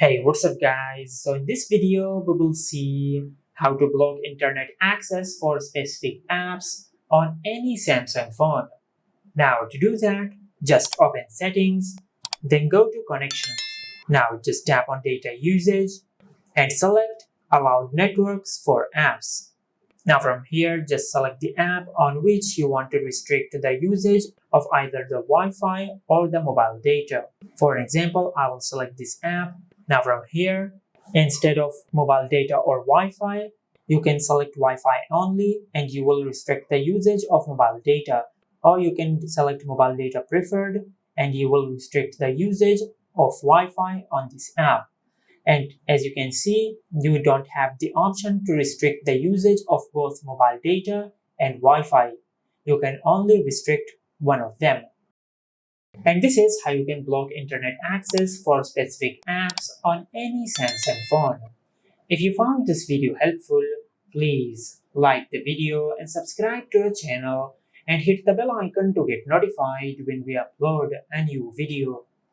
Hey, what's up guys? So in this video, we will see how to block internet access for specific apps on any Samsung phone. Now to do that, just open settings, then go to connections. Now just tap on data usage and select allow networks for apps. Now from here, just select the app on which you want to restrict the usage of either the Wi-Fi or the mobile data. For example, I will select this app. Now from here, instead of mobile data or Wi-Fi, you can select Wi-Fi only and you will restrict the usage of mobile data. Or you can select mobile data preferred and you will restrict the usage of Wi-Fi on this app. And as you can see, you don't have the option to restrict the usage of both mobile data and Wi-Fi. You can only restrict one of them. And this is how you can block internet access for specific apps on any Samsung phone. If you found this video helpful, please like the video and subscribe to our channel and hit the bell icon to get notified when we upload a new video.